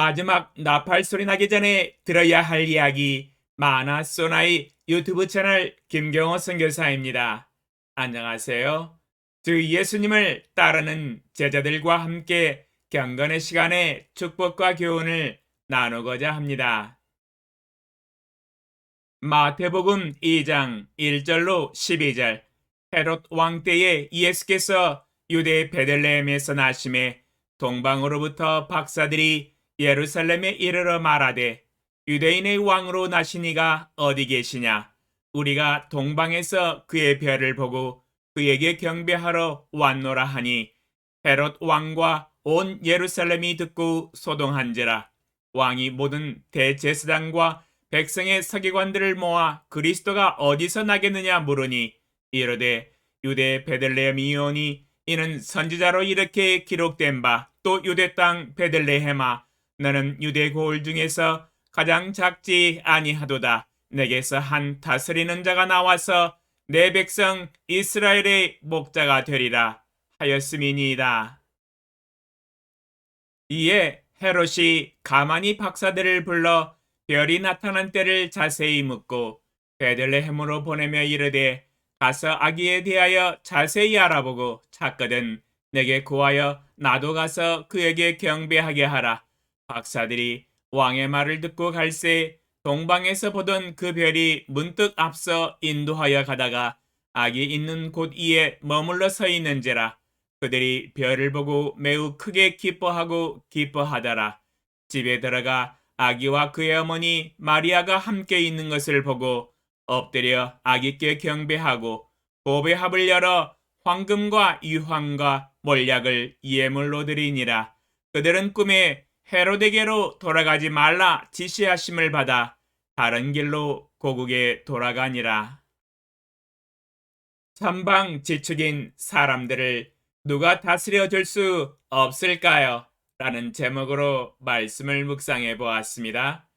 마지막 나팔 소리 나기 전에 들어야 할 이야기 마나소나의 유튜브 채널 김경호 선교사입니다. 안녕하세요. 주 예수님을 따르는 제자들과 함께 경건의 시간에 축복과 교훈을 나누고자 합니다. 마태복음 2장 1절로 12절. 헤롯 왕 때에 예수께서 유대 베들레헴에서 나심에 동방으로부터 박사들이 예루살렘에 이르러 말하되 유대인의 왕으로 나신 이가 어디 계시냐? 우리가 동방에서 그의 별을 보고 그에게 경배하러 왔노라 하니 헤롯 왕과 온 예루살렘이 듣고 소동한지라. 왕이 모든 대제사장과 백성의 서기관들을 모아 그리스도가 어디서 나겠느냐 물으니 이르되 유대 베들레헴이오니 이는 선지자로 이렇게 기록된 바 또 유대 땅 베들레헴아 너는 유대 고을 중에서 가장 작지 아니하도다. 내게서 한 다스리는 자가 나와서 내 백성 이스라엘의 목자가 되리라 하였음이니이다. 이에 헤롯이 가만히 박사들을 불러 별이 나타난 때를 자세히 묻고 베들레헴으로 보내며 이르되 가서 아기에 대하여 자세히 알아보고 찾거든 내게 구하여 나도 가서 그에게 경배하게 하라. 박사들이 왕의 말을 듣고 갈새 동방에서 보던 그 별이 문득 앞서 인도하여 가다가 아기 있는 곳 위에 머물러 서 있는지라. 그들이 별을 보고 매우 크게 기뻐하더라. 집에 들어가 아기와 그의 어머니 마리아가 함께 있는 것을 보고 엎드려 아기께 경배하고 보배합을 열어 황금과 유황과 몰약을 예물로 드리니라. 그들은 꿈에 헤롯에게로 돌아가지 말라 지시하심을 받아 다른 길로 고국에 돌아가니라. 천방지축인 사람들을 누가 다스려 줄 수 없을까요? 라는 제목으로 말씀을 묵상해 보았습니다.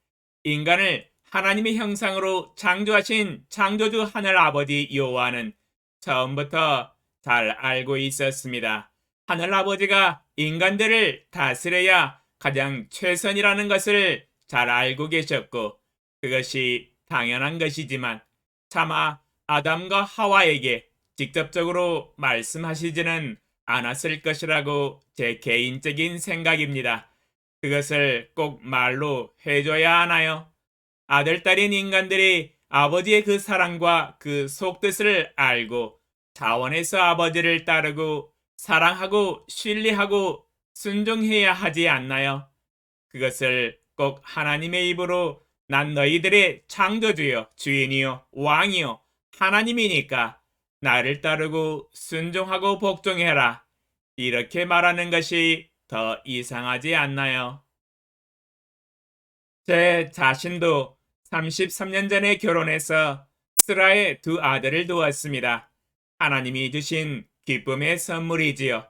인간을 하나님의 형상으로 창조하신 창조주 하늘 아버지 여호와는 처음부터 잘 알고 있었습니다. 하늘 아버지가 인간들을 다스려야 가장 최선이라는 것을 잘 알고 계셨고 그것이 당연한 것이지만 차마 아담과 하와에게 직접적으로 말씀하시지는 않았을 것이라고 제 개인적인 생각입니다. 그것을 꼭 말로 해줘야 하나요? 아들, 딸인 인간들이 아버지의 그 사랑과 그 속뜻을 알고 자원해서 아버지를 따르고 사랑하고 신뢰하고 순종해야 하지 않나요? 그것을 꼭 하나님의 입으로 난 너희들의 창조주요 주인이요 왕이요 하나님이니까 나를 따르고 순종하고 복종해라. 이렇게 말하는 것이 더 이상하지 않나요? 제 자신도 33년 전에 결혼해서 스라의 두 아들을 두었습니다. 하나님이 주신 기쁨의 선물이지요.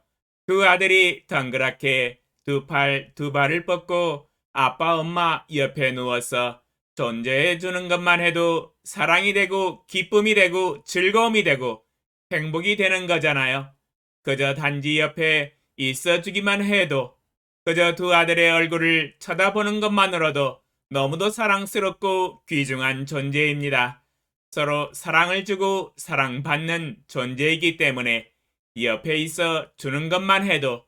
두 아들이 덩그랗게 두 팔 두 발을 뻗고 아빠 엄마 옆에 누워서 존재해 주는 것만 해도 사랑이 되고 기쁨이 되고 즐거움이 되고 행복이 되는 거잖아요. 그저 단지 옆에 있어 주기만 해도 그저 두 아들의 얼굴을 쳐다보는 것만으로도 너무도 사랑스럽고 귀중한 존재입니다. 서로 사랑을 주고 사랑받는 존재이기 때문에 옆에 있어 주는 것만 해도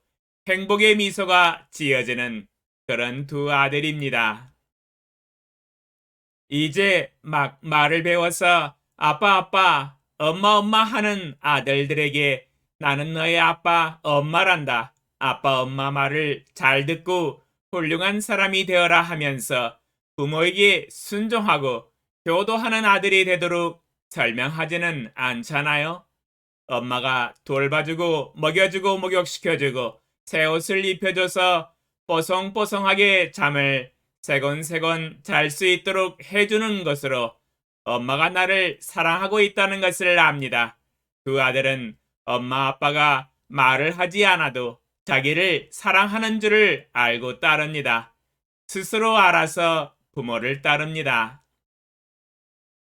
행복의 미소가 지어지는 그런 두 아들입니다. 이제 막 말을 배워서 아빠 아빠 엄마 하는 아들들에게 나는 너의 아빠 엄마란다. 아빠 엄마 말을 잘 듣고 훌륭한 사람이 되어라 하면서 부모에게 순종하고 효도하는 아들이 되도록 설명하지는 않잖아요. 엄마가 돌봐주고 먹여주고 목욕시켜주고 새 옷을 입혀줘서 뽀송뽀송하게 잠을 세곤세곤 잘 수 있도록 해주는 것으로 엄마가 나를 사랑하고 있다는 것을 압니다. 두 아들은 엄마 아빠가 말을 하지 않아도 자기를 사랑하는 줄을 알고 따릅니다. 스스로 알아서 부모를 따릅니다.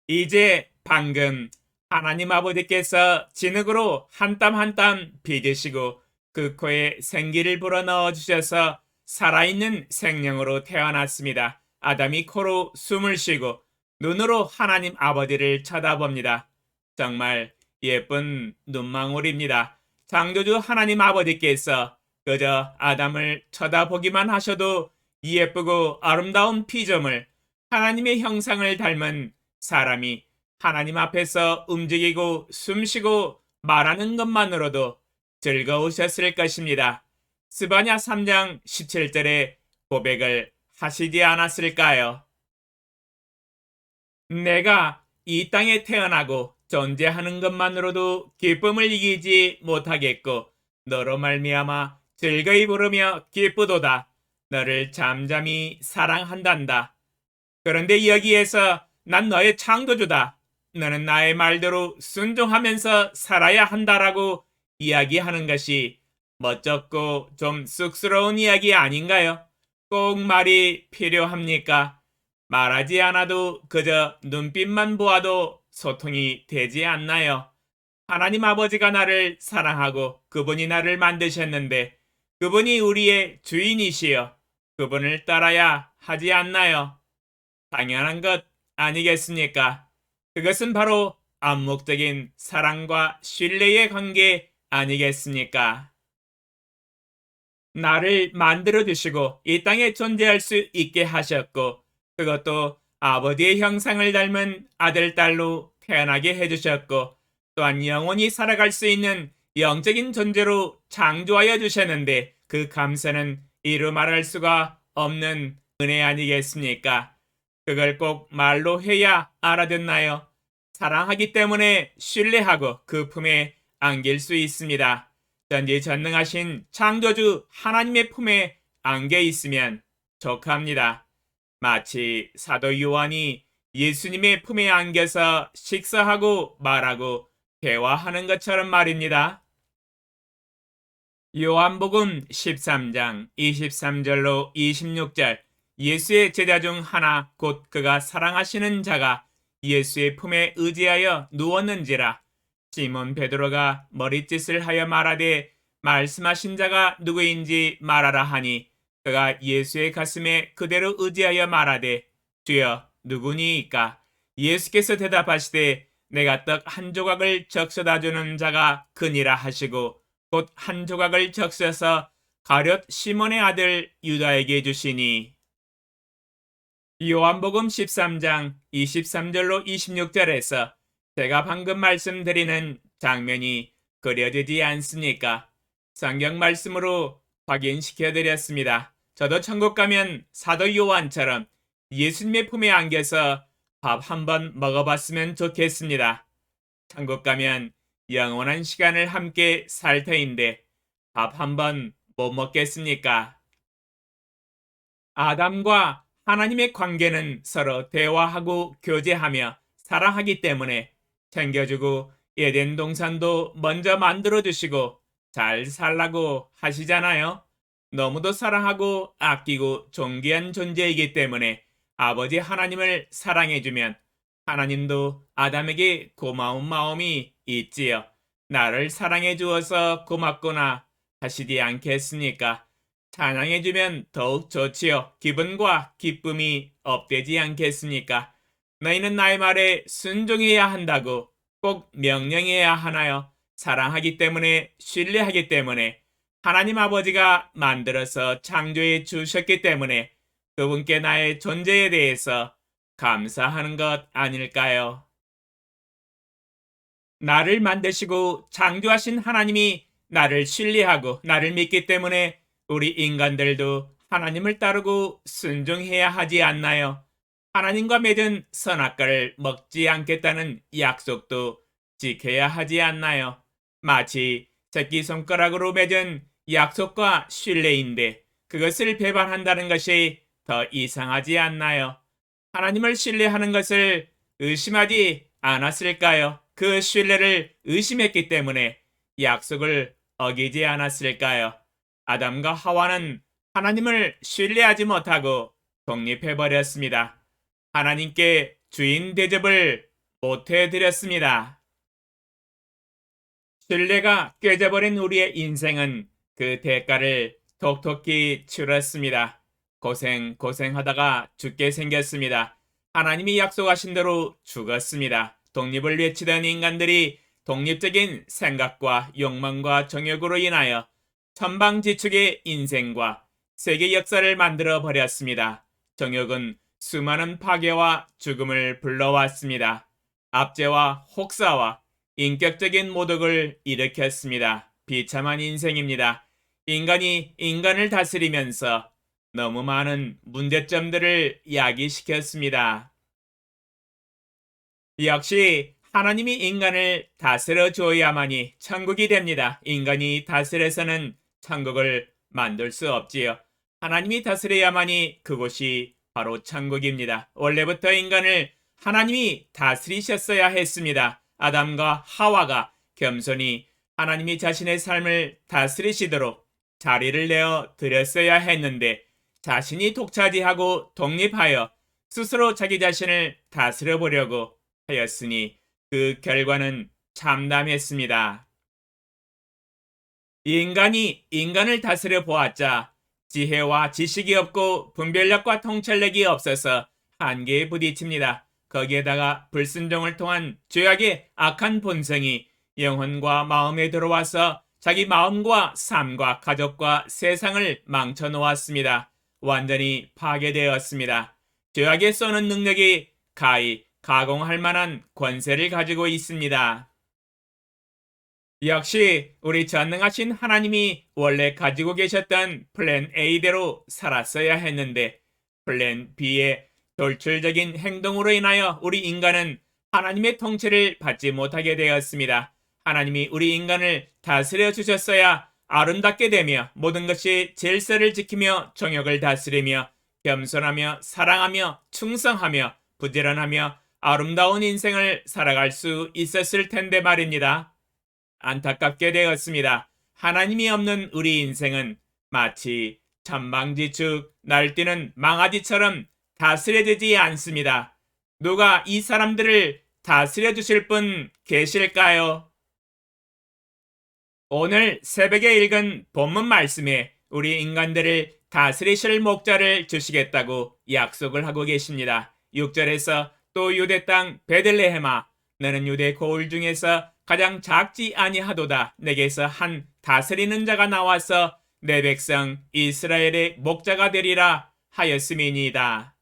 이제 방금 하나님 아버지께서 진흙으로 한 땀 한 땀 빚으시고 그 코에 생기를 불어넣어 주셔서 살아있는 생명으로 태어났습니다. 아담이 코로 숨을 쉬고 눈으로 하나님 아버지를 쳐다봅니다. 정말 예쁜 눈망울입니다. 창조주 하나님 아버지께서 그저 아담을 쳐다보기만 하셔도 예쁘고 아름다운 피조물, 하나님의 형상을 닮은 사람이 하나님 앞에서 움직이고 숨쉬고 말하는 것만으로도 즐거우셨을 것입니다. 스바냐 3장 17절에 고백을 하시지 않았을까요? 내가 이 땅에 태어나고 존재하는 것만으로도 기쁨을 이기지 못하겠고 너로 말미암아 즐거이 부르며 기쁘도다. 너를 잠잠히 사랑한단다. 그런데 여기에서 난 너의 창조주다. 너는 나의 말대로 순종하면서 살아야 한다라고 이야기하는 것이 멋졌고 좀 쑥스러운 이야기 아닌가요? 꼭 말이 필요합니까? 말하지 않아도 그저 눈빛만 보아도 소통이 되지 않나요? 하나님 아버지가 나를 사랑하고 그분이 나를 만드셨는데 그분이 우리의 주인이시여 그분을 따라야 하지 않나요? 당연한 것 아니겠습니까? 그것은 바로 암묵적인 사랑과 신뢰의 관계 아니겠습니까? 나를 만들어 주시고 이 땅에 존재할 수 있게 하셨고 그것도 아버지의 형상을 닮은 아들, 딸로 태어나게 해주셨고 또한 영원히 살아갈 수 있는 영적인 존재로 창조하여 주셨는데 그 감사는 이루 말할 수가 없는 은혜 아니겠습니까? 그걸 꼭 말로 해야 알아듣나요? 사랑하기 때문에 신뢰하고 그 품에 안길 수 있습니다. 전지전능하신 창조주 하나님의 품에 안겨 있으면 족합니다. 마치 사도 요한이 예수님의 품에 안겨서 식사하고 말하고 대화하는 것처럼 말입니다. 요한복음 13장 23절로 26절 예수의 제자 중 하나 곧 그가 사랑하시는 자가 예수의 품에 의지하여 누웠는지라. 시몬 베드로가 머리짓을 하여 말하되 말씀하신 자가 누구인지 말하라 하니 그가 예수의 가슴에 그대로 의지하여 말하되 주여 누구니이까? 예수께서 대답하시되 내가 떡 한 조각을 적셔다 주는 자가 그니라 하시고 곧 한 조각을 적셔서 가룟 시몬의 아들 유다에게 주시니. 요한복음 13장 23절로 26절에서 제가 방금 말씀드리는 장면이 그려지지 않습니까? 성경 말씀으로 확인시켜 드렸습니다. 저도 천국 가면 사도 요한처럼 예수님의 품에 안겨서 밥 한번 먹어봤으면 좋겠습니다. 천국 가면 영원한 시간을 함께 살 터인데 밥 한번 못 먹겠습니까? 아담과 하나님의 관계는 서로 대화하고 교제하며 사랑하기 때문에 챙겨주고 에덴 동산도 먼저 만들어주시고 잘 살라고 하시잖아요. 너무도 사랑하고 아끼고 존귀한 존재이기 때문에 아버지 하나님을 사랑해주면 하나님도 아담에게 고마운 마음이 있지요. 나를 사랑해 주어서 고맙구나 하시지 않겠습니까? 찬양해주면 더욱 좋지요. 기분과 기쁨이 업되지 않겠습니까? 너희는 나의 말에 순종해야 한다고 꼭 명령해야 하나요? 사랑하기 때문에 신뢰하기 때문에 하나님 아버지가 만들어서 창조해 주셨기 때문에 그분께 나의 존재에 대해서 감사하는 것 아닐까요? 나를 만드시고 창조하신 하나님이 나를 신뢰하고 나를 믿기 때문에 우리 인간들도 하나님을 따르고 순종해야 하지 않나요? 하나님과 맺은 선악과를 먹지 않겠다는 약속도 지켜야 하지 않나요? 마치 새끼손가락으로 맺은 약속과 신뢰인데 그것을 배반한다는 것이 더 이상하지 않나요? 하나님을 신뢰하는 것을 의심하지 않았을까요? 그 신뢰를 의심했기 때문에 약속을 어기지 않았을까요? 아담과 하와는 하나님을 신뢰하지 못하고 독립해버렸습니다. 하나님께 주인 대접을 못해드렸습니다. 신뢰가 깨져버린 우리의 인생은 그 대가를 톡톡히 치렀습니다. 고생하다가 죽게 생겼습니다. 하나님이 약속하신 대로 죽었습니다. 독립을 외치던 인간들이 독립적인 생각과 욕망과 정욕으로 인하여 천방지축의 인생과 세계 역사를 만들어 버렸습니다. 정욕은 수많은 파괴와 죽음을 불러왔습니다. 압제와 혹사와 인격적인 모독을 일으켰습니다. 비참한 인생입니다. 인간이 인간을 다스리면서 너무 많은 문제점들을 야기시켰습니다. 역시 하나님이 인간을 다스려 줘야만이 천국이 됩니다. 인간이 다스려서는 천국을 만들 수 없지요. 하나님이 다스려야만이 그곳이 바로 천국입니다. 원래부터 인간을 하나님이 다스리셨어야 했습니다. 아담과 하와가 겸손히 하나님이 자신의 삶을 다스리시도록 자리를 내어 드렸어야 했는데 자신이 독차지하고 독립하여 스스로 자기 자신을 다스려 보려고 하였으니 그 결과는 참담했습니다. 인간이 인간을 다스려 보았자 지혜와 지식이 없고 분별력과 통찰력이 없어서 한계에 부딪힙니다. 거기에다가 불순종을 통한 죄악의 악한 본성이 영혼과 마음에 들어와서 자기 마음과 삶과 가족과 세상을 망쳐놓았습니다. 완전히 파괴되었습니다. 죄악에 쏘는 능력이 가히 가공할 만한 권세를 가지고 있습니다. 역시 우리 전능하신 하나님이 원래 가지고 계셨던 플랜 A대로 살았어야 했는데 플랜 B의 돌출적인 행동으로 인하여 우리 인간은 하나님의 통치를 받지 못하게 되었습니다. 하나님이 우리 인간을 다스려 주셨어야 아름답게 되며 모든 것이 질서를 지키며 정욕을 다스리며 겸손하며 사랑하며 충성하며 부지런하며 아름다운 인생을 살아갈 수 있었을 텐데 말입니다. 안타깝게 되었습니다. 하나님이 없는 우리 인생은 마치 천방지축 날뛰는 망아지처럼 다스려지지 않습니다. 누가 이 사람들을 다스려 주실 분 계실까요? 오늘 새벽에 읽은 본문 말씀에 우리 인간들을 다스리실 목자를 주시겠다고 약속을 하고 계십니다. 6절에서 또 유대 땅 베들레헴아 너는 유대 고을 중에서 가장 작지 아니하도다. 내게서 한 다스리는 자가 나와서 내 백성 이스라엘의 목자가 되리라 하였음이니이다.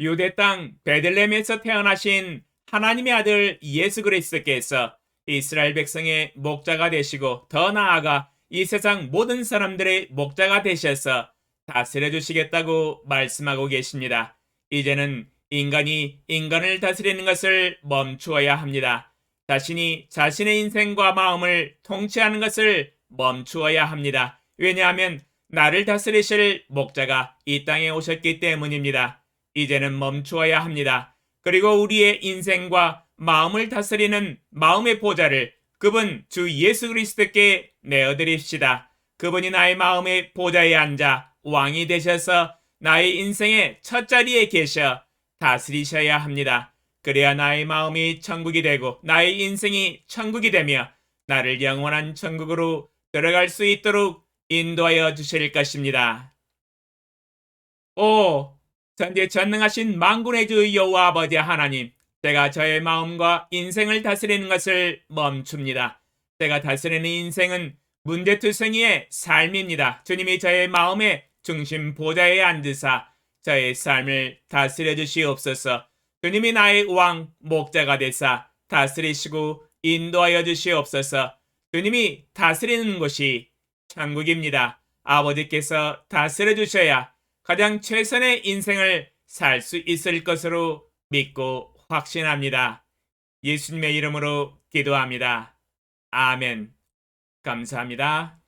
유대 땅 베들레헴에서 태어나신 하나님의 아들 예수 그리스도께서 이스라엘 백성의 목자가 되시고 더 나아가 이 세상 모든 사람들의 목자가 되셔서 다스려 주시겠다고 말씀하고 계십니다. 이제는 인간이 인간을 다스리는 것을 멈추어야 합니다. 자신이 자신의 인생과 마음을 통치하는 것을 멈추어야 합니다. 왜냐하면 나를 다스리실 목자가 이 땅에 오셨기 때문입니다. 이제는 멈추어야 합니다. 그리고 우리의 인생과 마음을 다스리는 마음의 보좌를 그분 주 예수 그리스도께 내어드립시다. 그분이 나의 마음의 보좌에 앉아 왕이 되셔서 나의 인생의 첫 자리에 계셔 다스리셔야 합니다. 그래야 나의 마음이 천국이 되고 나의 인생이 천국이 되며 나를 영원한 천국으로 들어갈 수 있도록 인도하여 주실 것입니다. 오, 전지 전능하신 만군의 주 여호와 아버지 하나님, 제가 저의 마음과 인생을 다스리는 것을 멈춥니다. 제가 다스리는 인생은 문제투성이의 삶입니다. 주님이 저의 마음의 중심 보좌에 앉으사 저의 삶을 다스려 주시옵소서. 주님이 나의 왕 목자가 되사 다스리시고 인도하여 주시옵소서. 주님이 다스리는 곳이 천국입니다. 아버지께서 다스려 주셔야 가장 최선의 인생을 살 수 있을 것으로 믿고 확신합니다. 예수님의 이름으로 기도합니다. 아멘. 감사합니다.